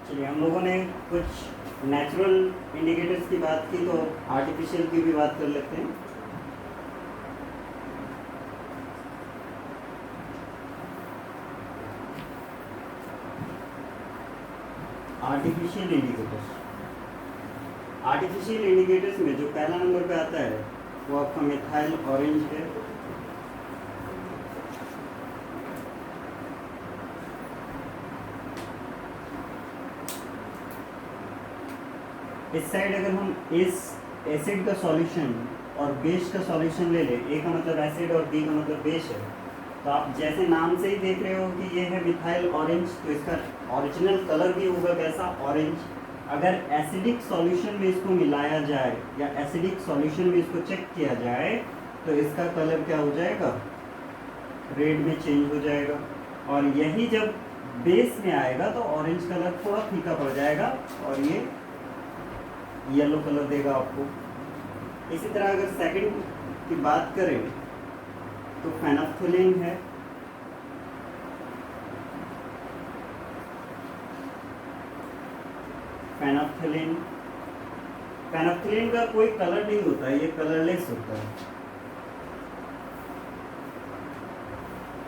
चलिए, हम लोगों ने कुछ नेचुरल इंडिकेटर्स की बात की, तो आर्टिफिशियल की भी बात कर लेते हैं। आर्टिफिशियल इंडिकेटर्स में जो पहला नंबर पे आता है वो आपका मिथाइल ऑरेंज है। इस साइड अगर हम इस एसिड का सॉल्यूशन और बेस का सॉल्यूशन ले लें, ए का मतलब एसिड और बी का मतलब बेस है, तो आप जैसे नाम से ही देख रहे हो कि ये है मिथाइल ऑरेंज, तो इसका ओरिजिनल कलर भी होगा कैसा, ऑरेंज। अगर एसिडिक सॉल्यूशन में इसको मिलाया जाए या एसिडिक सॉल्यूशन में इसको चेक किया जाए तो इसका कलर क्या हो जाएगा, रेड में चेंज हो जाएगा। और यही जब बेस में आएगा तो ऑरेंज कलर थोड़ा फीका पड़ जाएगा और ये येलो कलर देगा आपको। इसी तरह अगर सेकंड की बात करें तो फेनोल्फथलीन है। फेनोल्फथलीन का कोई कलर नहीं होता है, ये कलरलेस होता है।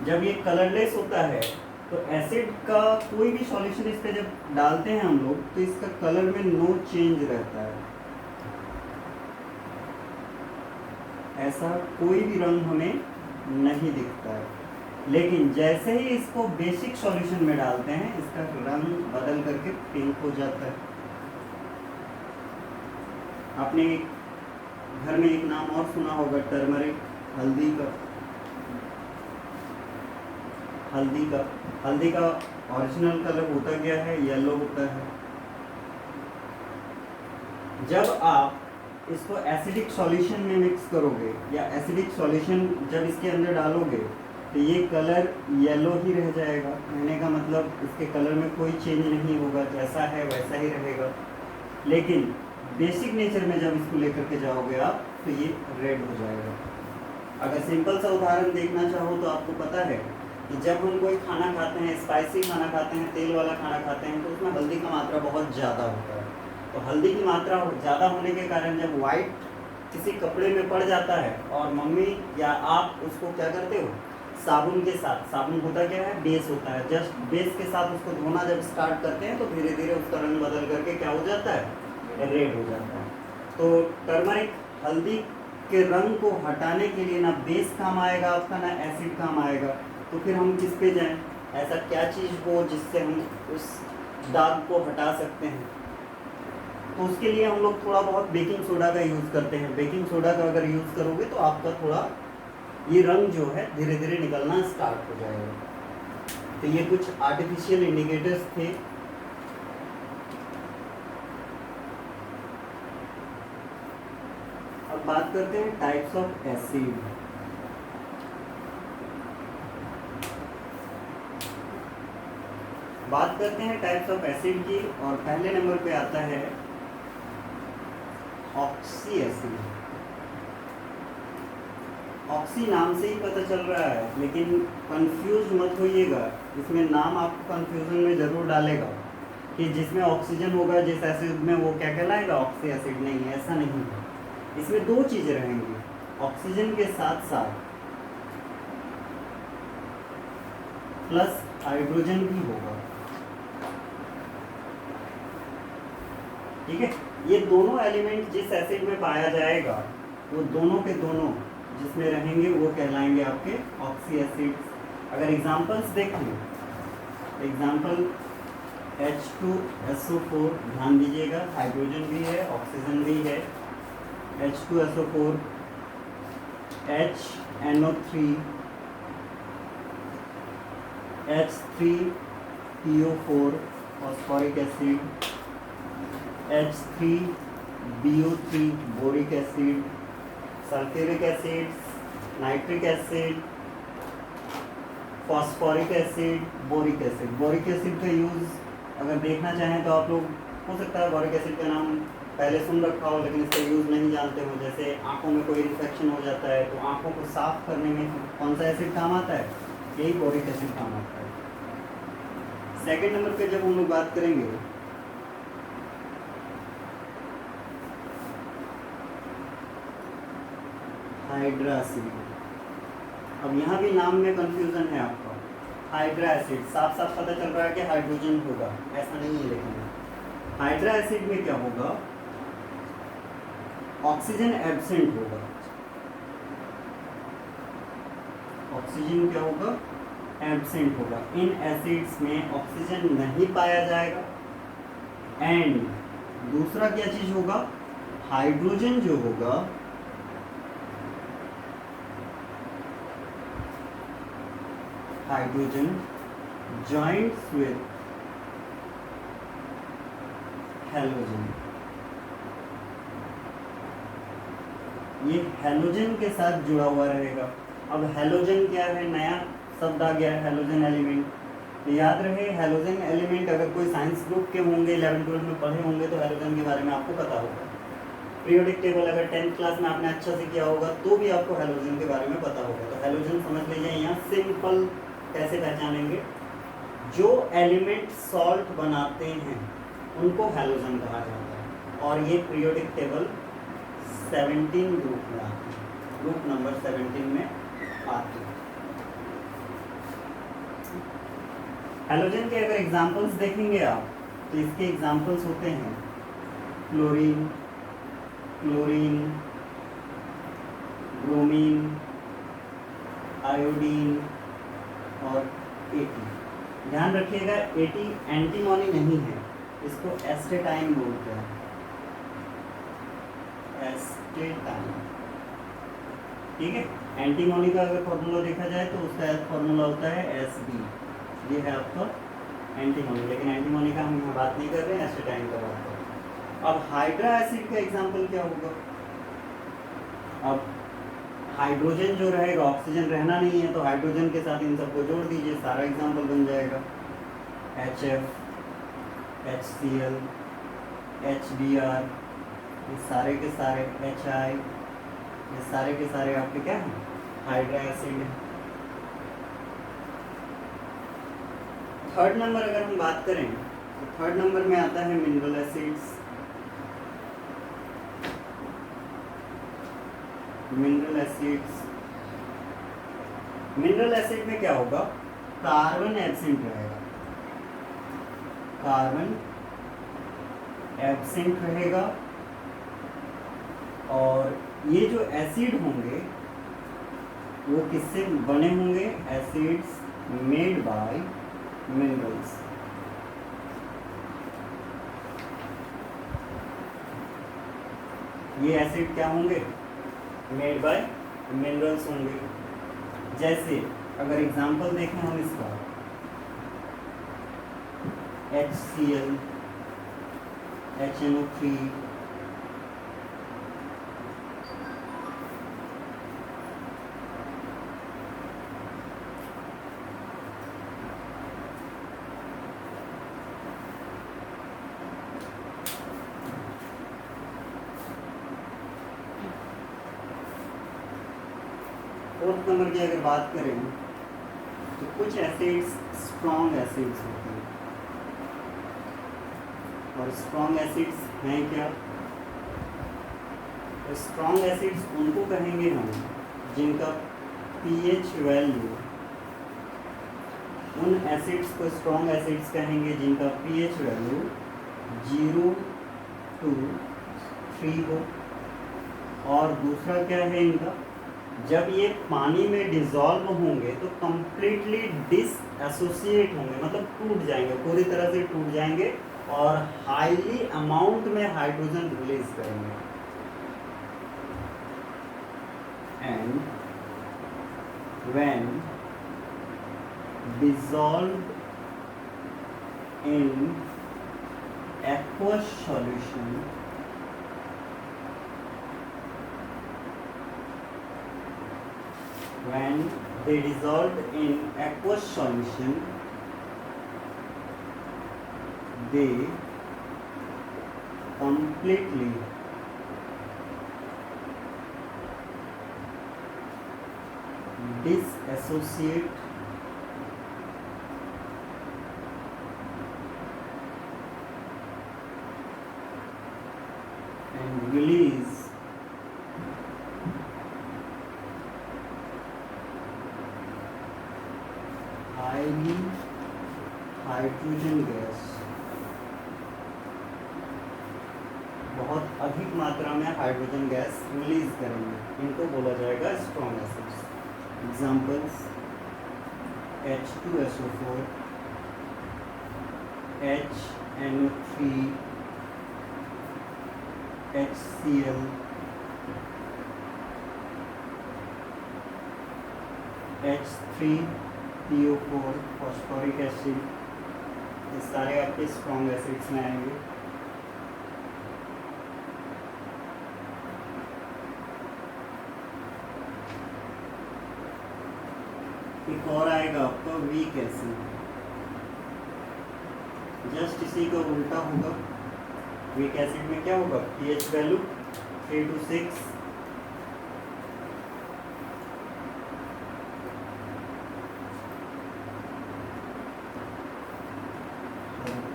जब ये कलरलेस होता है तो एसिड का कोई भी सॉल्यूशन इस पे जब डालते हैं हम लोग तो इसका कलर में नो चेंज रहता है, ऐसा कोई भी रंग हमें नहीं दिखता है। लेकिन जैसे ही इसको बेसिक सॉल्यूशन में डालते हैं इसका रंग बदल करके पिंक हो जाता है। आपने घर में एक नाम और सुना होगा, टर्मरिक, हल्दी का ओरिजिनल कलर होता क्या है, येलो होता है। जब आप इसको एसिडिक सॉल्यूशन में मिक्स करोगे या एसिडिक सॉल्यूशन जब इसके अंदर डालोगे तो ये कलर येलो ही रह जाएगा। कहने का मतलब इसके कलर में कोई चेंज नहीं होगा, जैसा है वैसा ही रहेगा। लेकिन बेसिक नेचर में जब इसको लेकर के जाओगे आप तो ये रेड हो जाएगा। अगर सिंपल सा उदाहरण देखना चाहो तो आपको पता है कि जब हम कोई खाना खाते हैं, स्पाइसी खाना खाते हैं, तेल वाला खाना खाते हैं, तो उसमें हल्दी का मात्रा बहुत ज़्यादा होता है। तो हल्दी की मात्रा ज़्यादा होने के कारण जब वाइट किसी कपड़े में पड़ जाता है और मम्मी या आप उसको क्या करते हो, साबुन के साथ, साबुन होता क्या है, बेस होता है, जस्ट बेस के साथ उसको धोना जब स्टार्ट करते हैं तो धीरे धीरे उसका रंग बदल करके क्या हो जाता है, रेड हो जाता है। तो टर्मरिक, हल्दी के रंग को हटाने के लिए ना बेस काम आएगा आपका, ना एसिड काम आएगा। तो फिर हम किस पे जाएं, ऐसा क्या चीज़ हो जिससे हम उस दाग को हटा सकते हैं। तो उसके लिए हम लोग थोड़ा बहुत बेकिंग सोडा का यूज़ करते हैं। बेकिंग सोडा का अगर यूज़ करोगे तो आपका थोड़ा ये रंग जो है धीरे धीरे निकलना स्टार्ट हो जाएगा। तो ये कुछ आर्टिफिशियल इंडिकेटर्स थे। अब बात करते हैं टाइप्स ऑफ एसिड। बात करते हैं टाइप्स ऑफ एसिड की और पहले नंबर पे आता है ऑक्सी एसिड। ऑक्सी नाम से ही पता चल रहा है, लेकिन कंफ्यूज मत होइएगा, इसमें नाम आपको कंफ्यूजन में ज़रूर डालेगा कि जिसमें ऑक्सीजन होगा जिस एसिड में वो क्या कहलाएगा, ऑक्सी एसिड। नहीं, ऐसा नहीं है। इसमें दो चीज़ें रहेंगी, ऑक्सीजन के साथ साथ प्लस हाइड्रोजन भी होगा। ठीक है, ये दोनों एलिमेंट जिस एसिड में पाया जाएगा वो दोनों के दोनों जिसमें रहेंगे वो कहलाएंगे आपके ऑक्सी एसिड्स। अगर एग्जांपल्स देखें, एग्जांपल H2SO4, ध्यान दीजिएगा, हाइड्रोजन भी है, ऑक्सीजन भी है। H2SO4, HNO3, H3PO4 phosphoric acid, H3BO3 boric acid, sulphuric acid, nitric acid, phosphoric acid, boric acid. Boric acid का यूज़ अगर देखना चाहें तो आप लोग, हो सकता है बोरिक एसिड का नाम पहले सुन रखा हो लेकिन इसका यूज़ नहीं जानते हो। जैसे आँखों में कोई इन्फेक्शन हो जाता है तो आँखों को साफ करने में कौन सा एसिड काम आता है, यही बोरिक एसिड काम आता है। सेकेंड नंबर पे जब हम लोग बात करेंगे हाइड्रा एसिड। अब यहाँ भी नाम में कंफ्यूजन है आपका। हाइड्रा एसिड साफ साफ पता चल रहा है कि हाइड्रोजन होगा, ऐसा नहीं है, लेकिन हाइड्रा एसिड में क्या होगा, ऑक्सीजन एब्सेंट होगा। ऑक्सीजन क्या होगा, एब्सेंट होगा। इन एसिड्स में ऑक्सीजन नहीं पाया जाएगा। एंड दूसरा क्या चीज होगा, हाइड्रोजन जो होगा हाइड्रोजन जॉइंट्स विद हैलोजन। ये हैलोजन के साथ जुड़ा हुआ रहेगा। अब हैलोजन क्या है, नया शब्द आ गया है, हैलोजन एलिमेंट। तो याद रहे हैलोजन एलिमेंट, अगर कोई साइंस ग्रुप के होंगे, 11-12 में पढ़े होंगे तो हैलोजन के बारे में आपको पता होगा। पीरियोडिक टेबल अगर 10th क्लास में आपने अच्छा से किया होगा तो भी आपको हैलोजन के बारे में पता होगा। तो हैलोजन समझ लीजिए। यहाँ सिंपल कैसे पहचानेंगे, जो एलिमेंट सॉल्ट बनाते हैं उनको हैलोजन कहा जाता है। और ये पीरियोडिक टेबल 17 ग्रुप में आते हैं, ग्रुप नंबर 17 में आते हैं। हैलोजन के अगर एग्जाम्पल्स देखेंगे आप तो इसके एग्जाम्पल्स होते हैं क्लोरीन, क्लोरीन, ब्रोमीन, आयोडीन और एटी। ध्यान रखिएगा एटी एंटीमोनी नहीं है, इसको एस्टेटाइन बोलते हैं, एस्टेटाइन। ठीक है, एंटीमोनी का अगर फॉर्मूला देखा जाए तो उसका फॉर्मूला होता है एसबी। ये है आपका एंटीमोनी, लेकिन एंटीमोनी का हम यहाँ बात नहीं कर रहे हैं, एस्टेटाइन का बात कर रहे हैं। अब हाइड्रा एसिड का एग्जाम्पल क्या होगा, अब हाइड्रोजन जो रहेगा, ऑक्सीजन रहना नहीं है तो हाइड्रोजन के साथ इन सबको जोड़ दीजिए, सारा एग्जाम्पल बन जाएगा। HF, HCl, HBr, ये सारे के सारे HI, ये सारे के सारे आपके क्या हैं, हाइड्रा एसिड है। थर्ड नंबर अगर हम बात करें तो थर्ड नंबर में आता है mineral acids. Mineral acids, mineral acid में क्या होगा, कार्बन एब्सेंट रहेगा, कार्बन एब्सेंट रहेगा। और ये जो एसिड होंगे वो किससे बने होंगे, एसिड्स मेड बाय मिनरल्स। ये एसिड क्या होंगे, मेड बाय मिनरल्स होंगे। जैसे अगर एग्जांपल देखें हम इसका, HCl, HNO3, फोर्थ नंबर की अगर बात करें तो कुछ एसिड्स स्ट्रॉन्ग एसिड्स होते हैं। और स्ट्रॉन्ग एसिड्स हैं क्या, तो स्ट्रॉन्ग एसिड्स उनको कहेंगे हम जिनका pH वैल्यू, उन एसिड्स को स्ट्रॉन्ग एसिड्स कहेंगे जिनका pH वैल्यू 0 to 3 हो। और दूसरा क्या है इनका, जब ये पानी में डिसॉल्व होंगे तो कंप्लीटली डिसएसोसिएट होंगे, मतलब टूट जाएंगे, पूरी तरह से टूट जाएंगे और हाईली अमाउंट में हाइड्रोजन रिलीज करेंगे। And when dissolved in aqueous solution, when they dissolved in aqueous solution, they completely disassociate and release hydrogen gas बहुत अधिक मात्रा में हाइड्रोजन गैस रिलीज करेंगे, इनको बोला जाएगा strong acids. Examples H2SO4, HNO3, HCl, H3PO4, phosphoric acid, ये सारे आपके स्ट्रॉन्ग एसिड्स में आएंगे। एक और आएगा आपका वीक एसिड, जस्ट इसी का उल्टा होगा। वीक एसिड में क्या होगा, pH value 3 to 6,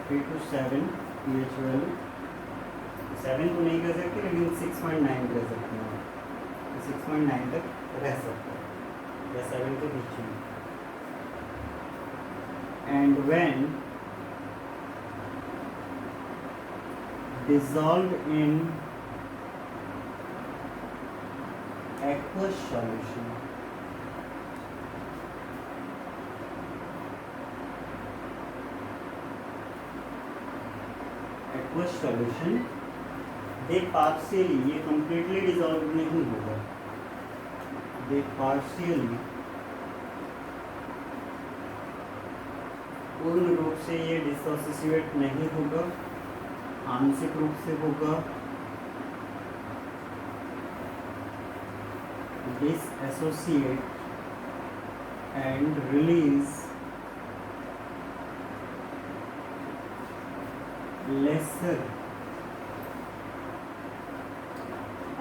three to 7 pH value. 7 तो नहीं कर सकते लेकिन 6.9 कर सकते हैं, 6.9 तक रह सकते हैं या 7 के बीच में। And when dissolved in aqueous solution, aqueous solution they partially, ये completely dissolved नहीं होगा, they partially, पूर्ण रूप से ये डिसोसिएट नहीं होगा, आंशिक रूप से होगा, dissociate and release lesser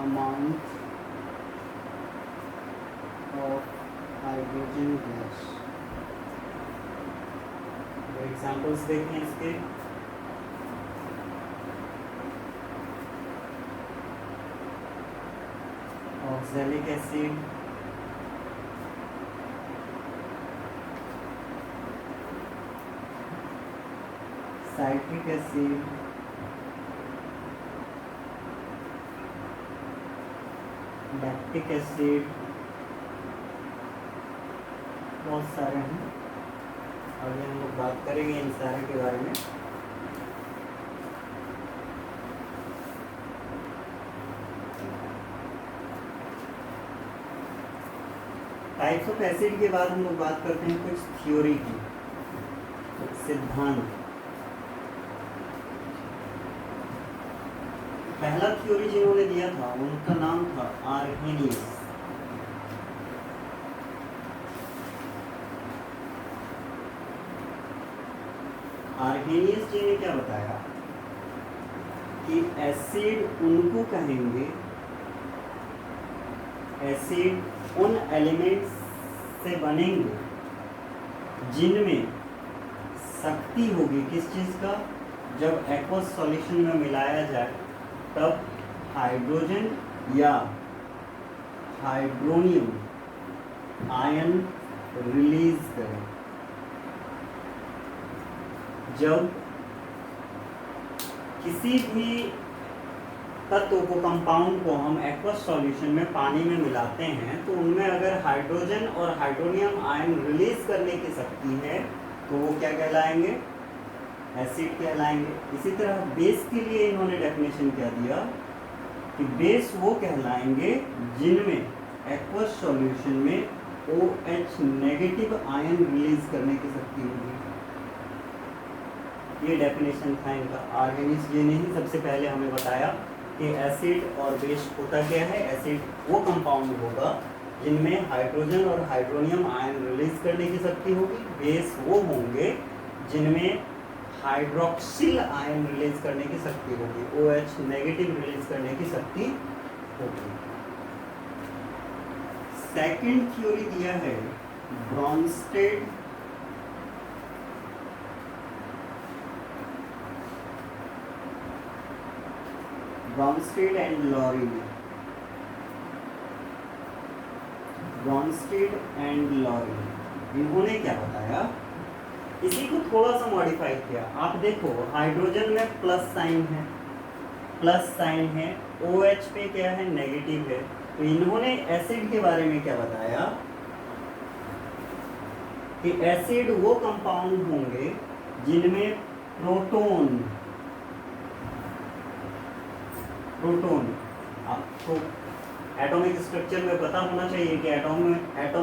amount of hydrogen gas। Examples देखें इसके, oxalic acid, citric acid, lactic acid, बहुत सारे हैं, आगे हम लोग बात करेंगे इन सारे के बारे में। टाइप्स ऑफ एसिड के बाद हम लोग बात करते हैं कुछ थ्योरी की, कुछ सिद्धांत। पहला थ्योरी जिन्होंने दिया था उनका नाम था आर्हेनियस। आर्हेनियस जी ने क्या बताया कि एसिड उनको कहेंगे, एसिड उन एलिमेंट्स से बनेंगे जिनमें शक्ति होगी किस चीज़ का, जब एक्वस सॉल्यूशन में मिलाया जाए तब हाइड्रोजन या हाइड्रोनियम आयन रिलीज करें। जब किसी भी तत्व को, कंपाउंड को हम एक्वस सॉल्यूशन में पानी में मिलाते हैं तो उनमें अगर हाइड्रोजन और हाइड्रोनियम आयन रिलीज करने की शक्ति है तो वो क्या कहलाएंगे, एसिड कहलाएंगे। इसी तरह बेस के लिए इन्होंने डेफिनेशन क्या दिया कि बेस वो कहलाएंगे जिनमें एक्वस सॉल्यूशन में OH नेगेटिव आयन रिलीज करने की शक्ति होगी। ये डेफिनेशन था इनका। आर्हेनियस जी ने ही सबसे पहले हमें बताया कि एसिड और बेस होता क्या है। एसिड वो कंपाउंड होगा जिनमें हाइड्रोजन और हाइड्रोनियम आयन रिलीज करने की शक्ति होगी। बेस वो होंगे जिनमें हाइड्रोक्सिल आयन रिलीज करने की शक्ति होगी, OH नेगेटिव रिलीज करने की शक्ति होगी। सेकंड थ्योरी दिया है Bronsted and Lowry. Bronsted and Lowry इन्होंने क्या बताया इसी को थोड़ा सा मॉडिफाई किया। आप देखो हाइड्रोजन में प्लस साइन है, प्लस साइन है, OH पे क्या है, नेगेटिव है। तो इन्होंने एसिड के बारे में क्या बताया कि एसिड वो कंपाउंड होंगे जिनमें प्रोटोन, प्रोटोन आपको एटॉमिक स्ट्रक्चर में पता होना चाहिए कि एटॉम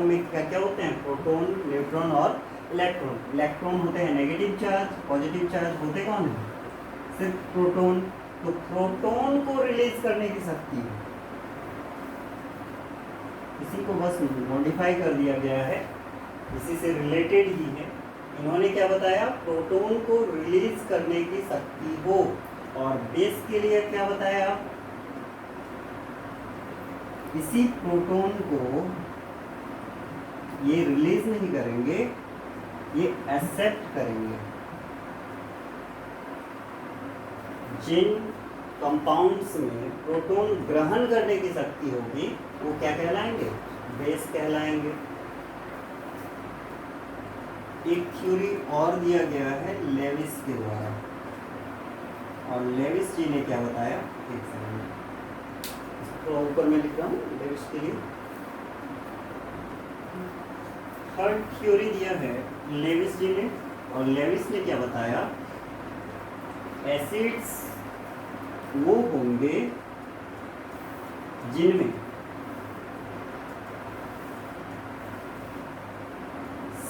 में क्या क्या होते हैं, प्रोटोन, न्यूट्रॉन और इलेक्ट्रॉन। इलेक्ट्रॉन होते हैं नेगेटिव चार्ज, पॉजिटिव चार्ज होते कौन है, सिर्फ प्रोटोन। तो प्रोटोन को रिलीज करने की शक्ति है, इसी को बस मॉडिफाई कर दिया गया है, इसी से रिलेटेड ही है। इन्होंने क्या बताया, प्रोटोन को रिलीज करने की शक्ति हो। और बेस के लिए क्या बताया, इसी प्रोटोन को ये रिलीज नहीं करेंगे, ये एक्सेप्ट करेंगे। जिन कंपाउंड्स में प्रोटोन ग्रहण करने की शक्ति होगी वो क्या कहलाएंगे, बेस कहलाएंगे। एक थ्योरी और दिया गया है लेविस के द्वारा, और लेविस जी ने क्या बताया, एक सेकंड तो ऊपर में लिख रहा हूँ लेविस के लिए। थर्ड थ्योरी दिया है लेविस जी ने, और लेविस ने क्या बताया, एसिड्स वो होंगे जिनमें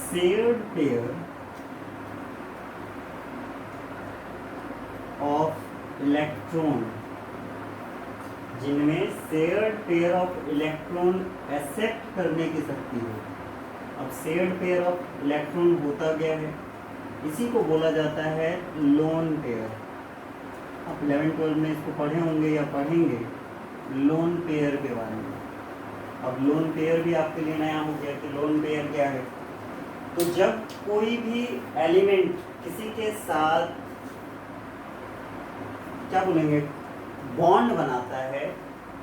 शेयर्ड पेयर ऑफ इलेक्ट्रॉन, जिनमें shared pair of electron accept करने की शक्ति हो। अब शेयर्ड पेयर ऑफ इलेक्ट्रॉन होता क्या है, इसी को बोला जाता है लोन पेयर। आप 11-12 में इसको पढ़े होंगे या पढ़ेंगे, लोन पेयर के बारे में। अब लोन पेयर भी आपके लिए नया हो गया कि लोन पेयर क्या है। तो जब कोई भी एलिमेंट किसी के साथ क्या बोलेंगे, बॉन्ड बनाता है,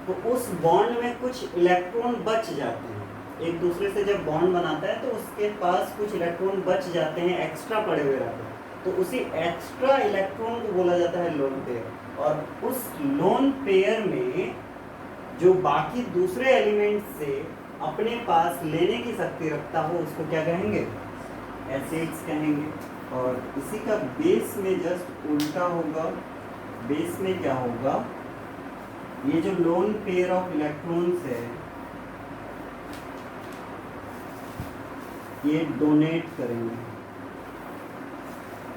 तो उस बॉन्ड में कुछ इलेक्ट्रॉन बच जाते हैं। एक दूसरे से जब बॉन्ड बनाता है तो उसके पास कुछ इलेक्ट्रॉन बच जाते हैं, एक्स्ट्रा पड़े हुए रहते हैं, तो उसी एक्स्ट्रा इलेक्ट्रॉन को बोला जाता है लोन पेयर। और उस लोन पेयर में जो बाकी दूसरे एलिमेंट से अपने पास लेने की शक्ति रखता हो उसको क्या कहेंगे, एसिड्स कहेंगे। और इसी का बेस में जस्ट उल्टा होगा। बेस में क्या होगा, ये जो लोन पेयर ऑफ इलेक्ट्रॉन्स है ये डोनेट करेंगे,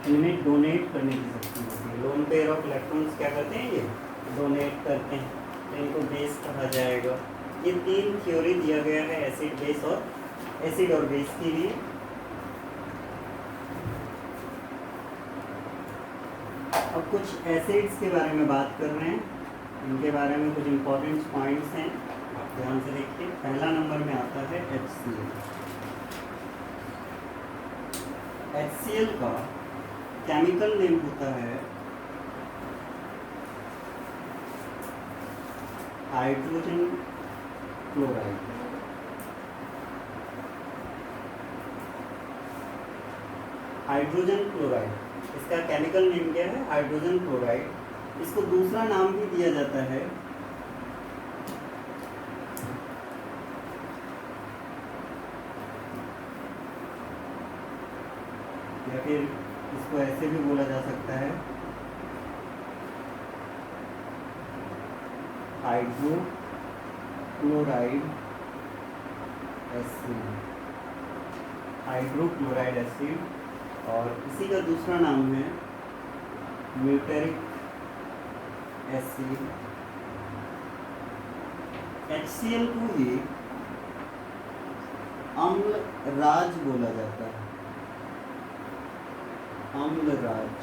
इनमें डोनेट करने की शक्ति होती है। लोन पेयर ऑफ इलेक्ट्रॉन्स क्या करते हैं, ये डोनेट करते हैं, तो इनको बेस कहा जाएगा। ये 3 थ्योरी दिया गया है एसिड बेस और एसिड और बेस के लिए। अब कुछ एसिड्स के बारे में बात कर रहे हैं, इनके बारे में कुछ इंपॉर्टेंट पॉइंट्स हैं, आप ध्यान से देखिए। पहला नंबर में आता है HCl। HCl का केमिकल नेम होता है हाइड्रोजन क्लोराइड। हाइड्रोजन क्लोराइड, इसका केमिकल नेम क्या है, हाइड्रोजन क्लोराइड। इसको दूसरा नाम भी दिया जाता है या फिर इसको ऐसे भी बोला जा सकता है हाइड्रोक्लोराइड एसिड, हाइड्रोक्लोराइड एसिड। और इसी का दूसरा नाम है म्यूटेरिक एसिड। HCl को ही अम्लराज बोला जाता है, अम्लराज,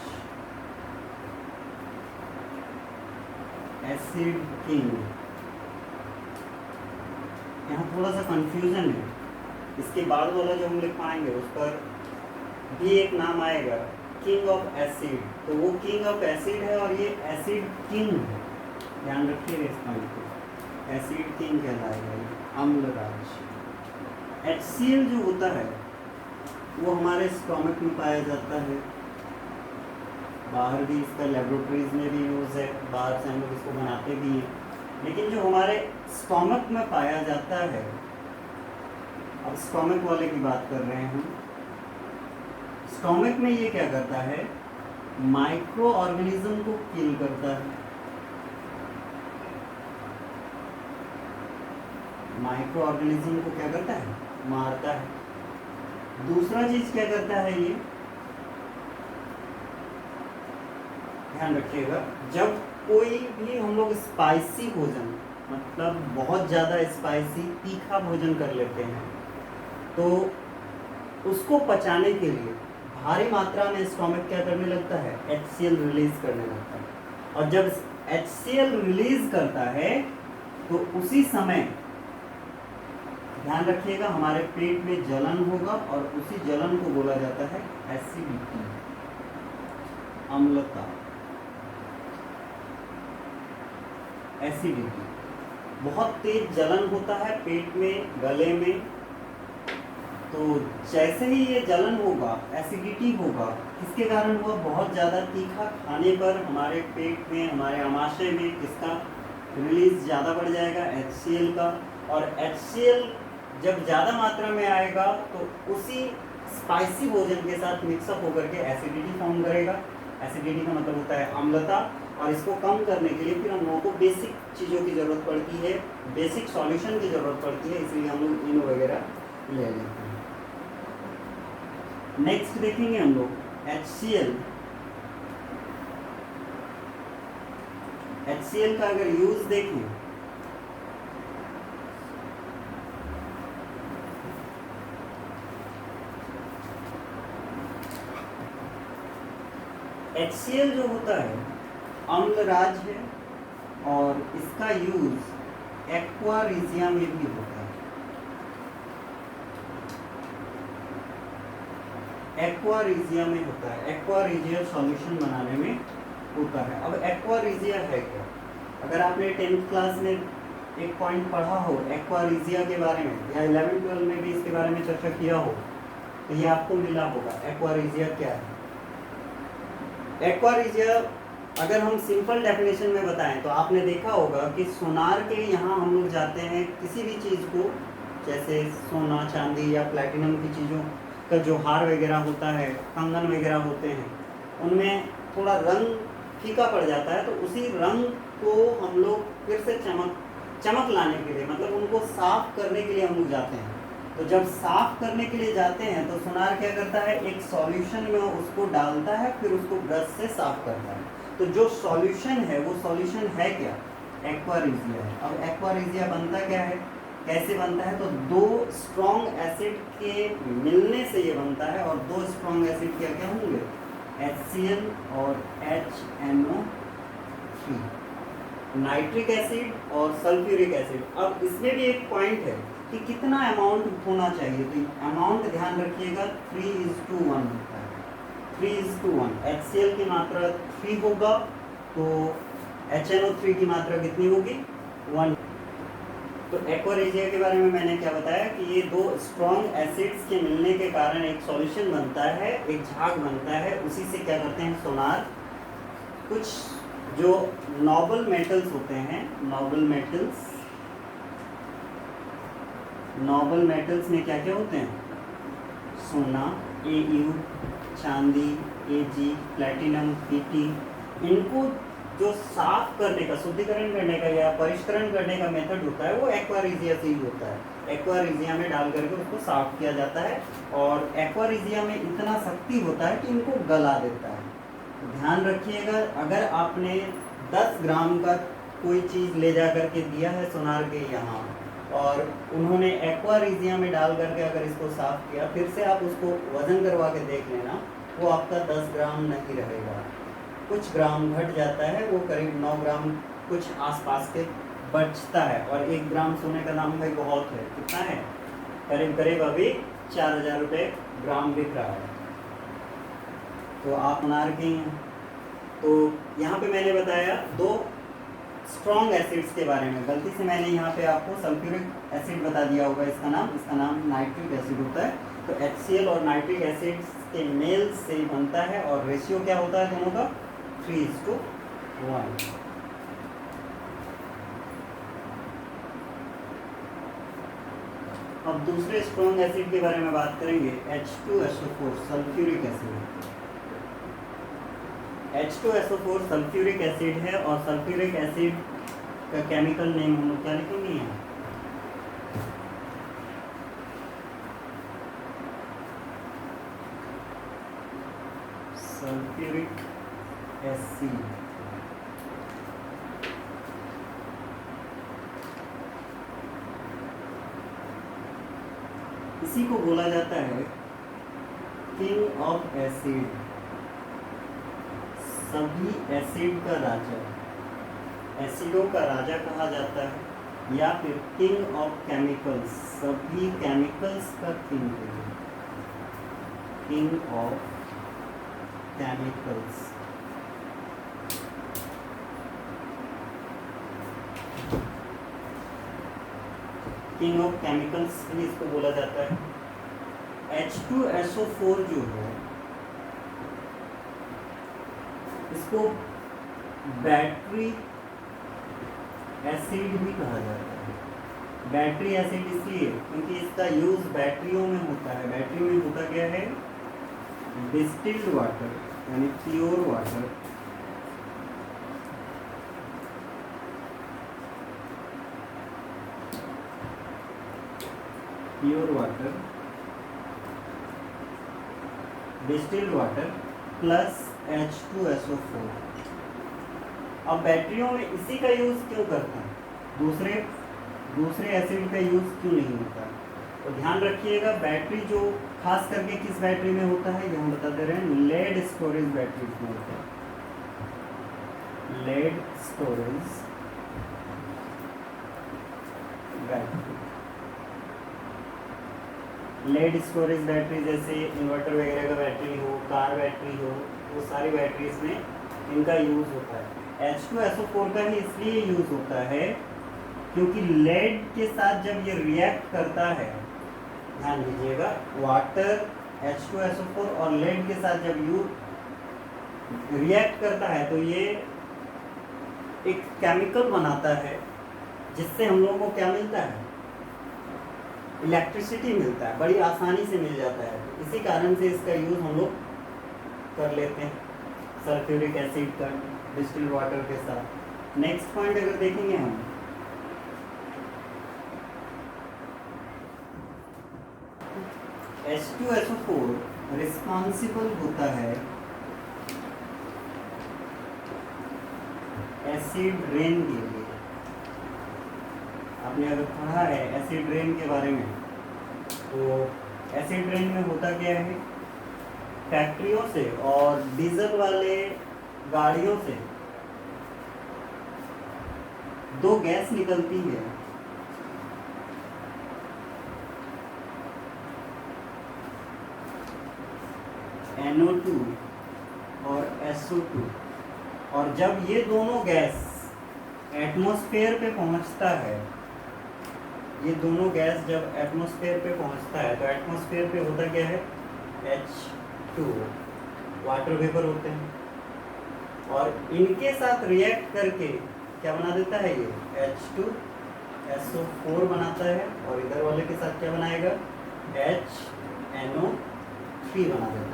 एसिड किंग। यहाँ थोड़ा सा कंफ्यूजन है, इसके बाद वाला जो हम लिख पाएंगे उस पर भी एक नाम आएगा, किंग ऑफ एसिड। तो वो किंग ऑफ एसिड है और ये एसिड किंग है, ध्यान रखिएगा इस पॉइंट को, एसिड किंग कहलाएगा ये अम्लराज। HCl जो होता है वो हमारे स्टोमक में पाया जाता है। बाहर भी इसका लेबोरेटरीज में भी यूज़ है, बाहर से हम लोग इसको बनाते भी हैं, लेकिन जो हमारे स्टोमक में पाया जाता है, अब स्टोमक वाले की बात कर रहे हैं हम। स्टोमक में ये क्या करता है, माइक्रो ऑर्गेनिज्म को किल करता है। माइक्रो ऑर्गेनिज्म को क्या करता है, मारता है। दूसरा चीज क्या करता है, ये ध्यान रखिएगा, जब कोई भी हम लोग स्पाइसी भोजन, मतलब बहुत ज़्यादा स्पाइसी तीखा भोजन कर लेते हैं, तो उसको पचाने के लिए भारी मात्रा में स्टोमक क्या करने लगता है, HCl रिलीज करने लगता है। और जब HCl रिलीज करता है तो उसी समय ध्यान रखिएगा हमारे पेट में जलन होगा, और उसी जलन को बोला जाता है एसिडिटी, अम्लता, एसिडिटी। बहुत तेज जलन होता है पेट में, गले में, तो जैसे ही ये जलन होगा, एसिडिटी होगा, किसके कारण हुआ, बहुत ज़्यादा तीखा खाने पर हमारे पेट में, हमारे आमाशय में किसका रिलीज ज़्यादा बढ़ जाएगा, HCl का। और HCl जब ज़्यादा मात्रा में आएगा तो उसी स्पाइसी भोजन के साथ मिक्सअप होकर के एसिडिटी फॉर्म करेगा। एसिडिटी का मतलब होता है अम्लता, और इसको कम करने के लिए फिर हम लोगों को बेसिक चीज़ों की ज़रूरत पड़ती है, बेसिक सॉल्यूशन की ज़रूरत पड़ती है, इसलिए हम लोग इनो वगैरह ले लेते हैं। नेक्स्ट देखेंगे हम लोग HCl। HCl का अगर यूज देखें, HCl जो होता है अम्लराज है, और इसका यूज एक्वा रीजिया में भी होता है। एक्वा रीजिया में होता है, एक्वा रीजिया सॉल्यूशन बनाने में होता है। अब एक्वा रीजिया है क्या, अगर आपने 10th क्लास में एक पॉइंट पढ़ा हो एक्वा रीजिया के बारे में, या 11-12 में भी इसके बारे में चर्चा किया हो, तो ये आपको मिला होगा। एक्वा रीजिया क्या है, एक्वा रीजिया अगर हम सिंपल डेफिनेशन में बताएं तो आपने देखा होगा कि सोनार के यहाँ हम लोग जाते हैं, किसी भी चीज़ को, जैसे सोना, चांदी या प्लैटिनम की चीज़ों का जो हार वगैरह होता है, कंगन वगैरह होते हैं, उनमें थोड़ा रंग फीका पड़ जाता है, तो उसी रंग को हम लोग फिर से चमक लाने के लिए, मतलब उनको साफ करने के लिए हम लोग जाते हैं। तो जब साफ करने के लिए जाते हैं तो सोनार क्या करता है, एक सॉल्यूशन में उसको डालता है, फिर उसको ब्रश से साफ करता है। तो जो सॉल्यूशन है वो सॉल्यूशन है क्या, एक्वा रीजिया है। अब एक्वा रीजिया बनता क्या है, कैसे बनता है, तो दो स्ट्रॉन्ग एसिड के मिलने से ये बनता है, और दो स्ट्रॉन्ग एसिड क्या क्या होंगे, HCl और HNO3, नाइट्रिक एसिड और सल्फ्यूरिक एसिड। अब इसमें भी एक पॉइंट है कि कितना अमाउंट होना चाहिए, तो अमाउंट ध्यान रखिएगा 3:1 होता है, 3:1। HCl की मात्रा 3 होगा तो HNO3 की मात्रा कितनी होगी, 1। तो एक्वा रीजिया के बारे में मैंने क्या बताया कि ये दो स्ट्रॉन्ग एसिड्स के मिलने के कारण एक सॉल्यूशन बनता है, एक झाग बनता है, उसी से क्या करते हैं सोनार, कुछ जो नोबल मेटल्स होते हैं, नोबल मेटल्स में क्या क्या होते हैं, सोना, Au, चांदी, Ag, प्लैटिनम, Pt, इनको जो साफ करने का, शुद्धिकरण करने का या परिष्करण करने का मेथड होता है वो एक्वा रीजिया से ही होता है। एक्वा रीजिया में डाल करके उसको साफ किया जाता है, और एक्वा रीजिया में इतना शक्ति होता है कि इनको गला देता है। ध्यान रखिएगा, अगर आपने 10 ग्राम का कोई चीज़ ले जा करके दिया है सोनार के यहाँ, और उन्होंने एक्वा रीजिया में डाल करके अगर इसको साफ किया, फिर से आप उसको वजन करवा के देख लेना, वो आपका 10 ग्राम नहीं रहेगा, कुछ ग्राम घट जाता है, वो करीब 9 ग्राम कुछ आसपास के बचता है। और 1 ग्राम सोने का दाम भाई बहुत है, कितना है, करीब करीब अभी 4000 रुपये ग्राम बिक रहा है। तो आप सोनार के हैं, तो यहाँ पे मैंने बताया 2 स्ट्रॉन्ग एसिड्स के बारे में। गलती से मैंने यहाँ पे आपको सल्फ्यूरिक एसिड बता दिया होगा, इसका नाम नाइट्रिक एसिड होता है। तो HCl और नाइट्रिक एसिड के मेल से बनता है और रेशियो क्या होता है दोनों का 3:1। अब दूसरे स्ट्रॉन्ग एसिड के बारे में बात करेंगे, H2SO4 sulphuric acid. H2SO4 sulphuric acid है और सल्फ्यूरिक एसिड का केमिकल नेम हम लोग क्या लिखेंगे यहाँ, सल्फ्यूरिक एसिड। इसी को बोला जाता है किंग ऑफ एसिड, सभी एसिड का राजा, एसिडों का राजा कहा जाता है, या फिर किंग ऑफ केमिकल्स, सभी केमिकल्स का king, king of chemicals. King of chemicals भी इसको बोला जाता है। H2SO4 जो है इसको बैटरी एसिड भी कहा जाता है। बैटरी एसिड इसलिए क्योंकि इसका यूज बैटरियों में होता है। बैटरी में होता क्या है, डिस्टिल्ड वाटर यानी pure water, pure water, distilled water plus H2SO4। अब बैटरियों में इसी का यूज क्यों करते हैं, दूसरे एसिड का यूज क्यों नहीं होता? तो ध्यान रखिएगा, बैटरी जो खास करके किस बैटरी में होता है ये हम बता दे रहे हैं, लेड स्टोरेज बैटरी में होता है। Lead storage battery, lead storage battery जैसे इन्वर्टर वगैरह का बैटरी हो, कार बैटरी हो, वो सारी बैटरीज में इनका यूज होता है। H2SO4 का ही इसलिए यूज होता है क्योंकि लेड के साथ जब ये रिएक्ट करता है, ध्यान दीजिएगा, वाटर H2SO4 और लेड के साथ जब यू रिएक्ट करता है तो ये एक केमिकल बनाता है जिससे हम लोगों को क्या मिलता है, इलेक्ट्रिसिटी मिलता है, बड़ी आसानी से मिल जाता है। इसी कारण से इसका यूज हम लोग कर लेते हैं सल्फ्यूरिक एसिड का डिस्टिल्ड वाटर के साथ। नेक्स्ट पॉइंट अगर देखेंगे हम, H2SO4 रिस्पॉन्सिबल होता है एसिड रेन के लिए। आपने अगर पढ़ा है एसिड रेन के बारे में, तो एसिड रेन में होता क्या है, फैक्ट्रियों से और डीजल वाले गाड़ियों से दो गैस निकलती है, NO2 और SO2, और जब ये दोनों गैस एटमॉस्फेयर पे पहुंचता है, ये दोनों गैस जब एटमॉस्फेयर पे पहुंचता है तो एटमॉस्फेयर पे होता क्या है, H2O, वाटर वेपर होते हैं, और इनके साथ रिएक्ट करके क्या बना देता है, ये H2SO4 बनाता है, और इधर वाले के साथ क्या बनाएगा, HNO3 बना देता है।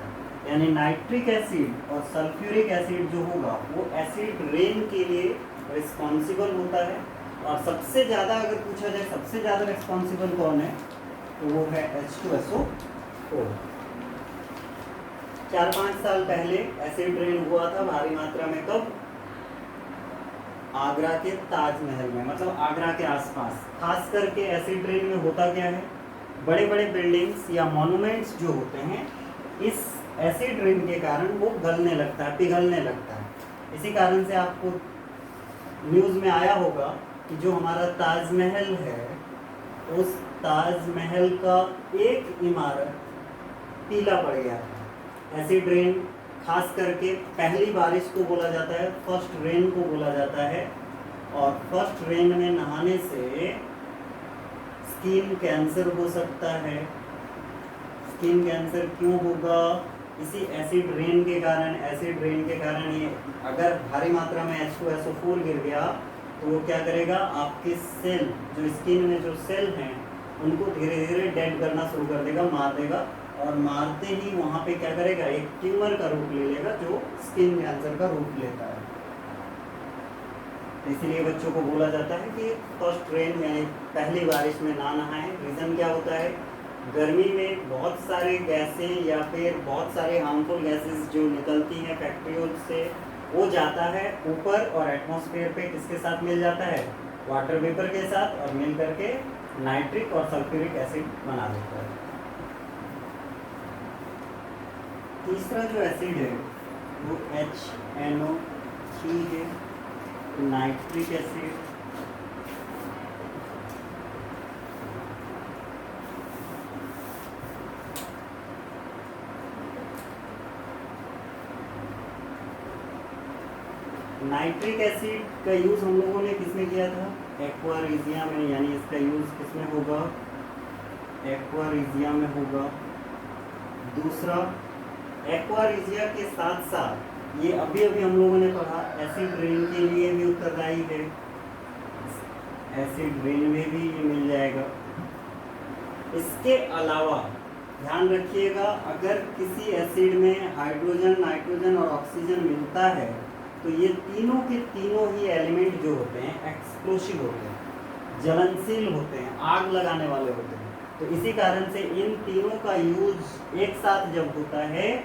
यानी नाइट्रिक एसिड और सल्फ्यूरिक एसिड जो होगा वो एसिड रेन के लिए रिस्पॉन्सिबल होता है। और सबसे ज़्यादा अगर पूछा जाए सबसे ज़्यादा रिस्पॉन्सिबल कौन है, तो वो है H2SO4। 4-5 साल पहले एसिड रेन हुआ था भारी मात्रा में, कब, आगरा के ताजमहल में, मतलब आगरा के आसपास। खास करके एसिड रेन में होता क्या है, बड़े बड़े बिल्डिंग्स या मॉन्यूमेंट्स जो होते हैं, इस एसिड रेन के कारण वो गलने लगता है, पिघलने लगता है। इसी कारण से आपको न्यूज़ में आया होगा कि जो हमारा ताजमहल है, उस ताजमहल का एक इमारत पीला पड़ गया था। एसिड रेन खास करके पहली बारिश को बोला जाता है, फर्स्ट रेन को बोला जाता है, और फर्स्ट रेन में नहाने से स्किन कैंसर हो सकता है, स्किन कैंसर क्यों होगा? इसी एसिड रेन के कारण। एसिड रेन के कारण ये अगर भारी मात्रा में H2SO4 गिर गया तो वो क्या करेगा, आपके सेल, जो स्किन में जो सेल हैं उनको धीरे धीरे डेड करना शुरू कर देगा, मार देगा, और मारते ही वहाँ पे क्या करेगा, एक ट्यूमर का रूप ले लेगा जो स्किन कैंसर का रूप लेता है। इसलिए बच्चों को बोला जाता है कि फर्स्ट रेन यानी पहली बारिश में ना नहाएं। रीज़न क्या होता है, गर्मी में बहुत सारे गैसें या फिर बहुत सारे हार्मफुल गैसेस जो निकलती हैं फैक्ट्रियों से, वो जाता है ऊपर और एटमॉस्फेयर पे किसके साथ मिल जाता है, वाटर वेपर के साथ, और मिल करके नाइट्रिक और सल्फ्यूरिक एसिड बना देता है। तीसरा जो एसिड है वो HNO3 है, नाइट्रिक एसिड। नाइट्रिक एसिड का यूज़ हम लोगों ने किसमें किया था, एक्वारिजिया में, यानी इसका यूज़ किसमें होगा, एक्वारिजिया में होगा। दूसरा, एक्वारिजिया के साथ साथ ये अभी अभी हम लोगों ने पढ़ा एसिड रेन के लिए भी उत्तरदायी है, एसिड रेन में भी ये मिल जाएगा। इसके अलावा ध्यान रखिएगा, अगर किसी एसिड में हाइड्रोजन, नाइट्रोजन और ऑक्सीजन मिलता है तो ये तीनों के तीनों ही एलिमेंट जो होते हैं एक्सप्लोसिव होते हैं, जलनशील होते हैं, आग लगाने वाले होते हैं। तो इसी कारण से इन तीनों का यूज एक साथ जब होता है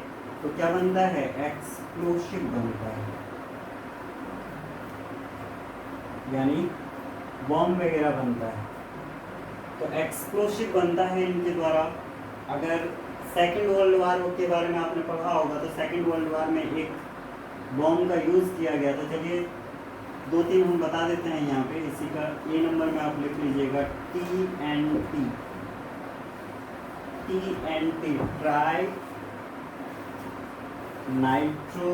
तो क्या बनता है, एक्सप्लोसिव बनता है, यानी बॉम्ब वगैरह बनता है। तो एक्सप्लोसिव बनता है इनके द्वारा। अगर सेकेंड वर्ल्ड वार के बारे में आपने पढ़ा होगा तो सेकेंड वर्ल्ड वार में एक बॉम्ब का यूज़ किया गया था। चलिए 2-3 हम बता देते हैं यहाँ पे। इसी का ए नंबर में आप लिख लीजिएगा TNT, tri nitro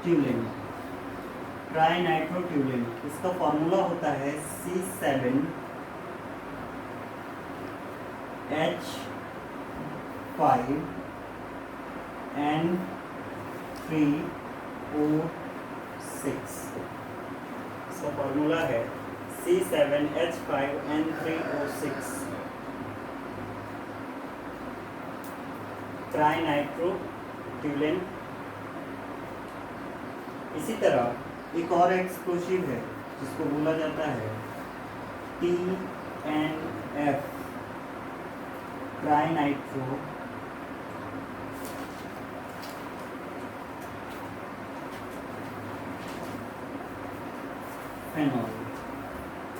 toluene, trinitrotoluene. इसका फॉर्मूला होता है C7H5NO3O6। इसका फॉर्मूला है C7H5N3O6, ट्राई नाइट्रो ट्यूलिन। इसी तरह एक और एक्सप्लोसिव है जिसको बोला जाता है TNF, trinitrophenol,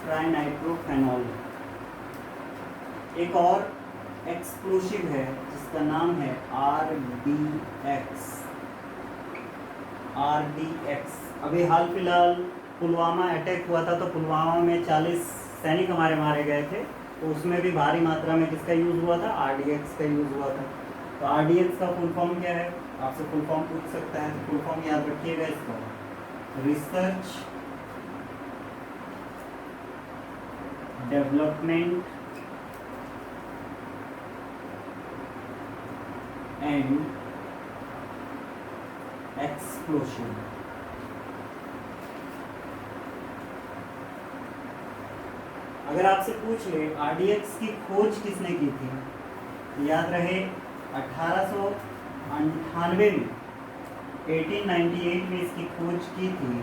trinitrophenol. एक और एक्सप्लोसिव है जिसका नाम है RDX। अभी हाल फिलहाल पुलवामा अटैक हुआ था, तो पुलवामा में 40 सैनिक हमारे मारे गए थे, तो उसमें भी भारी मात्रा में किसका यूज़ हुआ था, RDX का यूज़ हुआ था। तो RDX का फुल फॉर्म क्या है, आपसे फुल फॉर्म पूछ सकता है, तो फुल फॉर्म याद रखिएगा इसका, रिसर्च डेवलपमेंट एंड एक्सप्लोशन। अगर आपसे पूछ ले RDX की खोज किसने की थी, याद रहे 1898 में, 1898 में इसकी खोज की थी।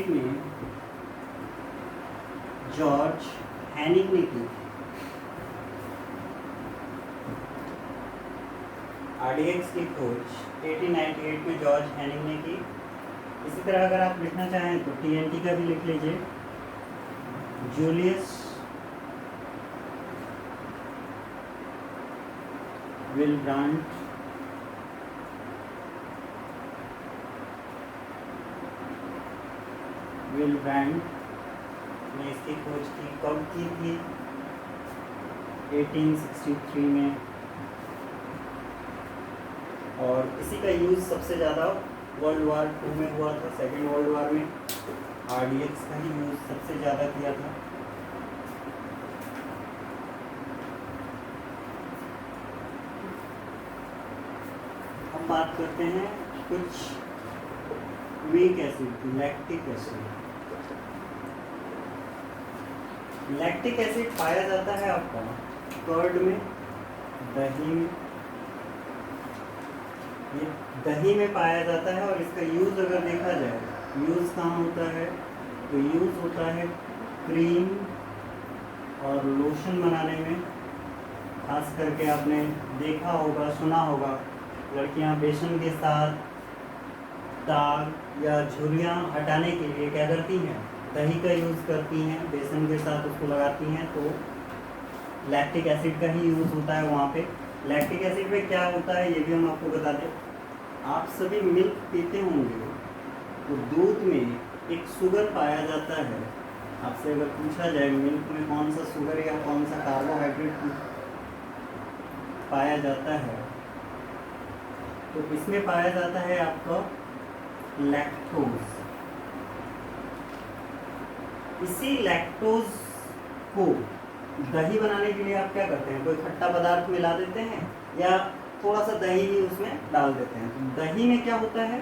में जॉर्ज हैनिंग ने की। RDX की खोज 1898 में जॉर्ज हैनिंग ने की। इसी तरह अगर आप लिखना चाहें तो TNT का भी लिख लीजिए, जूलियस विल्ब्रांट ने इसकी खोज की। कब की थी, 1863 में। और इसी का यूज़ सबसे ज़्यादा वर्ल्ड वार 2 में हुआ था। सेकेंड वर्ल्ड वार में RDX का ही यूज़ सबसे ज़्यादा किया था। हम बात करते हैं कुछ weak acid, lactic acid. Lactic acid पाया जाता है आपका कर्ड में, दही में। ये दही में पाया जाता है और इसका यूज़ अगर देखा जाए, यूज़ कहाँ होता है, तो यूज़ होता है क्रीम और लोशन बनाने में। खास करके आपने देखा होगा, सुना होगा, लड़कियां बेसन के साथ दाग या झुर्रियाँ हटाने के लिए क्या करती हैं, दही का यूज़ करती हैं, बेसन के साथ उसको लगाती हैं। तो लैक्टिक एसिड का ही यूज़ होता है वहाँ पे। लैक्टिक एसिड में क्या होता है ये भी हम आपको बता दें। आप सभी मिल्क पीते होंगे तो दूध में एक शुगर पाया जाता है। आपसे अगर पूछा जाए मिल्क में कौन सा शुगर या कौन सा कार्बोहाइड्रेट पाया जाता है, तो इसमें पाया जाता है आपका लैक्टोज। इसी लैक्टोज को दही बनाने के लिए आप क्या करते हैं, कोई खट्टा पदार्थ मिला देते हैं या थोड़ा सा दही ही उसमें डाल देते हैं। तो दही में क्या होता है,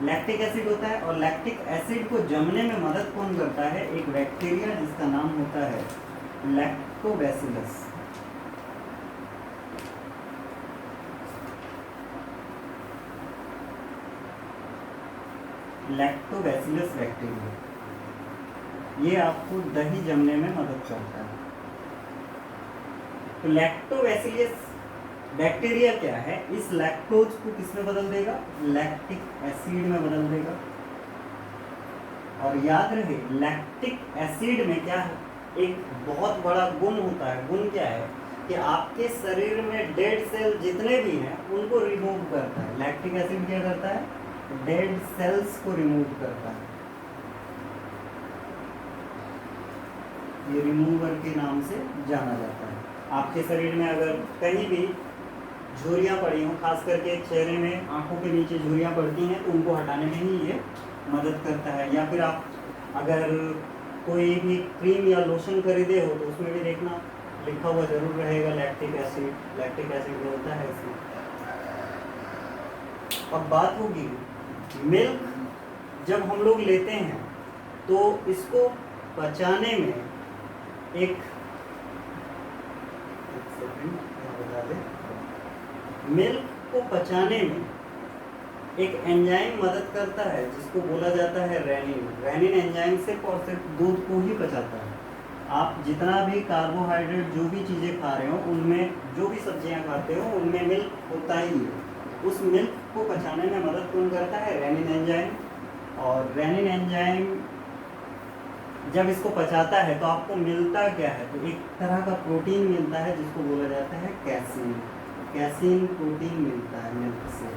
लैक्टिक एसिड होता है। और लैक्टिक एसिड को जमने में मदद कौन करता है, एक बैक्टीरिया जिसका नाम होता है लैक्टोबैसिलस। लैक्टोबैसिलस बैक्टीरिया, ये आपको दही जमने में मदद करता है। तो लैक्टोबैसिलस बैक्टीरिया क्या है, इस लैक्टोज को किस में बदल देगा, लैक्टिक एसिड में बदल देगा। और याद रहे लैक्टिक एसिड में क्या है, एक बहुत बड़ा गुण होता है। गुण क्या है कि आपके शरीर में डेड सेल जितने भी हैं उनको रिमूव करता है। लैक्टिक एसिड क्या करता है, डेड सेल्स को रिमूव करता है। ये रिमूवर के नाम से जाना जाता है। आपके शरीर में अगर कहीं भी झुर्रियाँ पड़ी हों, खास करके चेहरे में आंखों के नीचे झुर्रियाँ पड़ती हैं, तो उनको हटाने में ही ये मदद करता है। या फिर आप अगर कोई भी क्रीम या लोशन खरीदे हो तो उसमें भी देखना लिखा हुआ जरूर रहेगा लैक्टिक एसिड। लैक्टिक एसिड होता है इसमें। अब बात होगी मिल्क जब हम लोग लेते हैं तो इसको पचाने में एक सेकंड बता दें, मिल्क को पचाने में एक एंजाइम मदद करता है जिसको बोला जाता है रेनिन। रेनिन एंजाइम सिर्फ और सिर्फ दूध को ही पचाता है। आप जितना भी कार्बोहाइड्रेट जो भी चीज़ें खा रहे हो, उनमें जो भी सब्जियां खाते हो उनमें मिल्क होता ही है। उस मिल्क को पचाने में मदद कौन करता है, रेनिन एंजाइम। और रेनिन एंजाइम जब इसको पचाता है तो आपको मिलता क्या है, तो एक तरह का प्रोटीन मिलता है जिसको बोला जाता है कैसीन। कैसीन प्रोटीन मिलता है मिल्क से।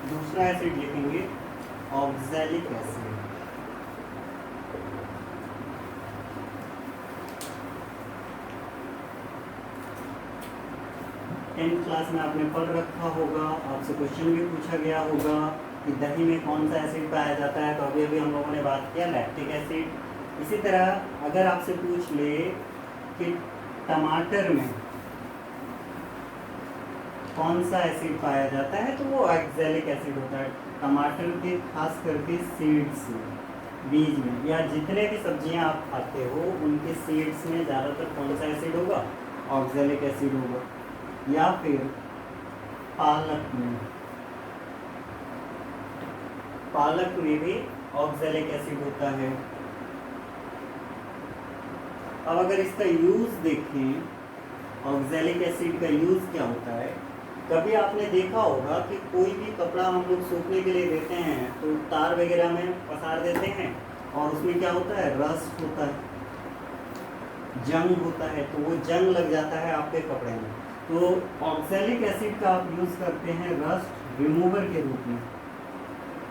दूसरा एसिड लिखेंगे ऑक्सैलिक एसिड। टेंथ क्लास में आपने पढ़ रखा होगा, आपसे क्वेश्चन भी पूछा गया होगा कि दही में कौन सा एसिड पाया जाता है। तो अभी अभी हम लोगों ने बात किया लैक्टिक एसिड। इसी तरह अगर आपसे पूछ ले कि टमाटर में कौन सा एसिड पाया जाता है, तो वो ऑक्सैलिक एसिड होता है। टमाटर के खास करके सीड्स में, बीज में, या जितने भी सब्जियां आप खाते हो उनके सीड्स में ज़्यादातर कौन सा एसिड होगा, ऑक्सैलिक एसिड होगा। या फिर पालक में, पालक में भी ऑक्सैलिक एसिड होता है। अब अगर इसका यूज़ देखें, ऑक्सैलिक एसिड का यूज़ क्या होता है, कभी आपने देखा होगा कि कोई भी कपड़ा हम लोग सूखने के लिए देते हैं तो तार वगैरह में पसार देते हैं और उसमें क्या होता है, रस्ट होता है, जंग होता है, तो वो जंग लग जाता है आपके कपड़े में। तो ऑक्सैलिक एसिड का आप यूज़ करते हैं रस्ट रिमूवर के रूप में,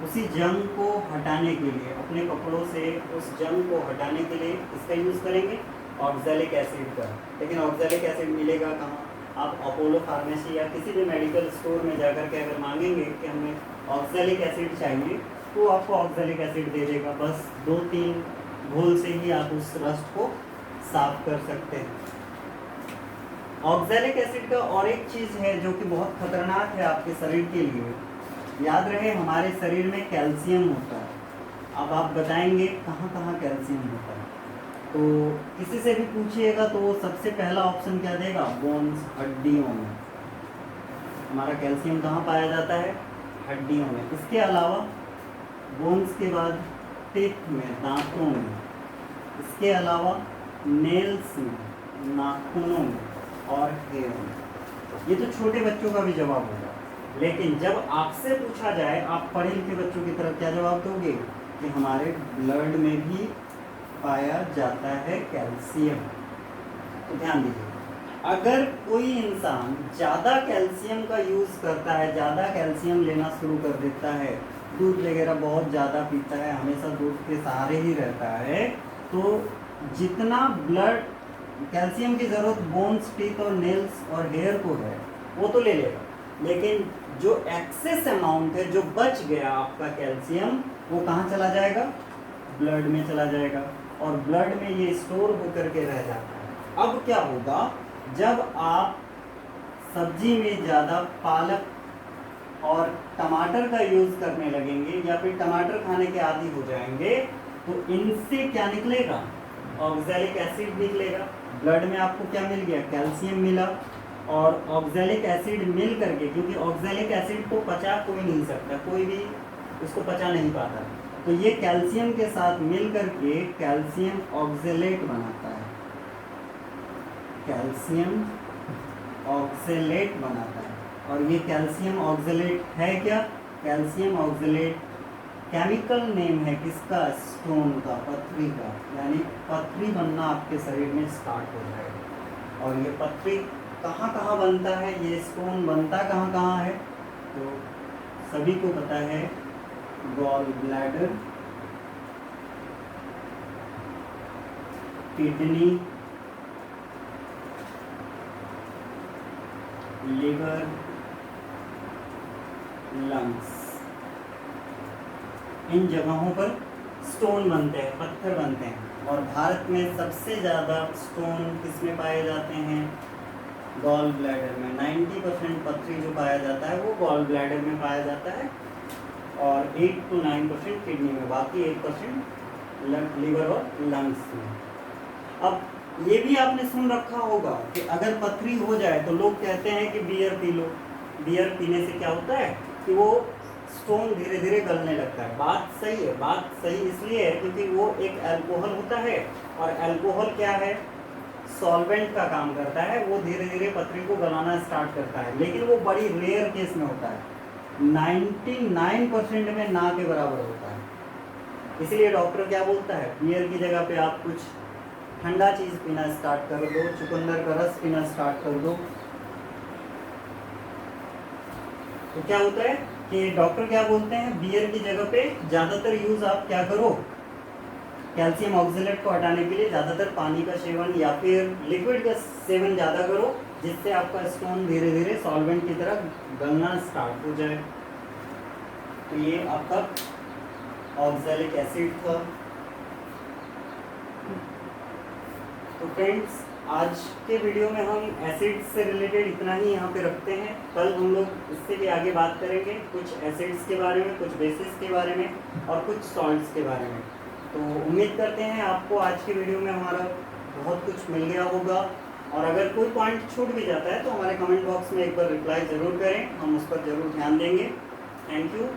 उसी जंग को हटाने के लिए, अपने कपड़ों से उस जंग को हटाने के लिए इसका यूज़ करेंगे, ऑक्सैलिक एसिड का। लेकिन ऑक्सैलिक एसिड मिलेगा कहाँ? आप अपोलो फार्मेसी या किसी भी मेडिकल स्टोर में जाकर के अगर मांगेंगे कि हमें ऑक्सैलिक एसिड चाहिए, तो आपको ऑक्सैलिक एसिड दे देगा। बस 2-3 घोल से ही आप उस रस्ट को साफ कर सकते हैं। ऑक्सैलिक एसिड का और एक चीज़ है जो कि बहुत खतरनाक है आपके शरीर के लिए, याद रहे हमारे शरीर में कैल्शियम होता है। अब आप बताएंगे कहाँ कहाँ कैल्शियम होता है, तो किसी से भी पूछिएगा तो वो सबसे पहला ऑप्शन क्या देगा? बोन्स, हड्डियों में। हमारा कैल्शियम कहाँ पाया जाता है? हड्डियों में। इसके अलावा बोन्स के बाद टीथ में, दांतों में। इसके अलावा नेल्स में, नाखूनों में और हेयर में। ये तो छोटे बच्चों का भी जवाब होगा, लेकिन जब आपसे पूछा जाए, आप पढ़े लिखे बच्चों की तरफ क्या जवाब दोगे? कि हमारे ब्लड में भी पाया जाता है कैल्शियम। तो ध्यान दीजिए, अगर कोई इंसान ज़्यादा कैल्शियम का यूज़ करता है, ज़्यादा कैल्शियम लेना शुरू कर देता है, दूध वगैरह बहुत ज़्यादा पीता है, हमेशा दूध के सहारे ही रहता है, तो जितना ब्लड कैल्शियम की ज़रूरत बोन्स, टीथ और नेल्स और हेयर को है वो तो ले लेगा, लेकिन जो एक्सेस अमाउंट है, जो बच गया आपका कैल्शियम, वो कहाँ चला जाएगा? ब्लड में चला जाएगा, और ब्लड में ये स्टोर होकर के रह जाता है। अब क्या होगा? जब आप सब्जी में ज़्यादा पालक और टमाटर का यूज़ करने लगेंगे या फिर टमाटर खाने के आदी हो जाएंगे, तो इनसे क्या निकलेगा? ऑक्सैलिक एसिड निकलेगा। ब्लड में आपको क्या मिल गया? कैल्शियम मिला, और ऑक्सैलिक एसिड मिल करके, क्योंकि ऑक्सैलिक एसिड को पचा कोई नहीं सकता, कोई भी उसको पचा नहीं पाता, तो ये कैल्शियम के साथ मिल करके कैल्शियम ऑक्सैलेट बनाता है। कैल्शियम ऑक्सैलेट बनाता है, और ये कैल्शियम ऑक्सैलेट है क्या? कैल्शियम ऑक्सैलेट केमिकल नेम है किसका? स्टोन का, पथरी का। यानी पथरी बनना आपके शरीर में स्टार्ट हो जाएगा। और ये पथरी कहाँ कहाँ बनता है? ये स्टोन बनता कहाँ कहाँ है? तो सभी को पता है, gall bladder, kidney, liver, lungs, इन जगहों पर स्टोन बनते हैं, पत्थर बनते हैं। और भारत में सबसे ज़्यादा स्टोन किसमें पाए जाते हैं? गॉल ब्लैडर में। 90% पथरी जो पाया जाता है वो गॉल ब्लैडर में पाया जाता है, और 8 to 9% किडनी में, बाकी 8% लिवर और लंग्स में। अब ये भी आपने सुन रखा होगा कि अगर पथरी हो जाए तो लोग कहते हैं कि बियर पी लो। बियर पीने से क्या होता है कि वो स्टोन धीरे धीरे गलने लगता है। बात सही है, बात सही इसलिए है क्योंकि वो एक अल्कोहल होता है, और अल्कोहल क्या है? सॉल्वेंट का काम करता है, वो धीरे धीरे पथरी को गलाना स्टार्ट करता है, लेकिन वो बड़ी रेयर केस में होता है। 99% में ना के बराबर होता है। इसलिए डॉक्टर क्या बोलता है? बियर की जगह पे आप कुछ ठंडा चीज़ पीना स्टार्ट कर दो, चुकंदर का रस पीना स्टार्ट कर दो। तो क्या होता है कि डॉक्टर क्या बोलते हैं? बियर की जगह पे ज़्यादातर यूज़ आप क्या करो? कैल्शियम ऑक्सैलेट को हटाने के लिए ज़्यादातर पानी का सेवन या फिर लिक्विड का सेवन ज़्यादा करो, जिससे आपका स्टोन धीरे धीरे सॉल्वेंट की तरह गलना स्टार्ट हो जाए। तो ये आपका ऑक्सैलिक एसिड था। तो फ्रेंड्स, आज के वीडियो में हम एसिड से रिलेटेड इतना ही यहाँ पे रखते हैं। कल हम लोग इससे भी आगे बात करेंगे, कुछ एसिड्स के बारे में, कुछ बेसिस के बारे में और कुछ सॉल्ट्स के बारे में। तो उम्मीद करते हैं आपको आज की वीडियो में हमारा बहुत कुछ मिल गया होगा, और अगर कोई पॉइंट छूट भी जाता है तो हमारे कमेंट बॉक्स में एक बार रिप्लाई ज़रूर करें, हम उस पर ज़रूर ध्यान देंगे। Thank you.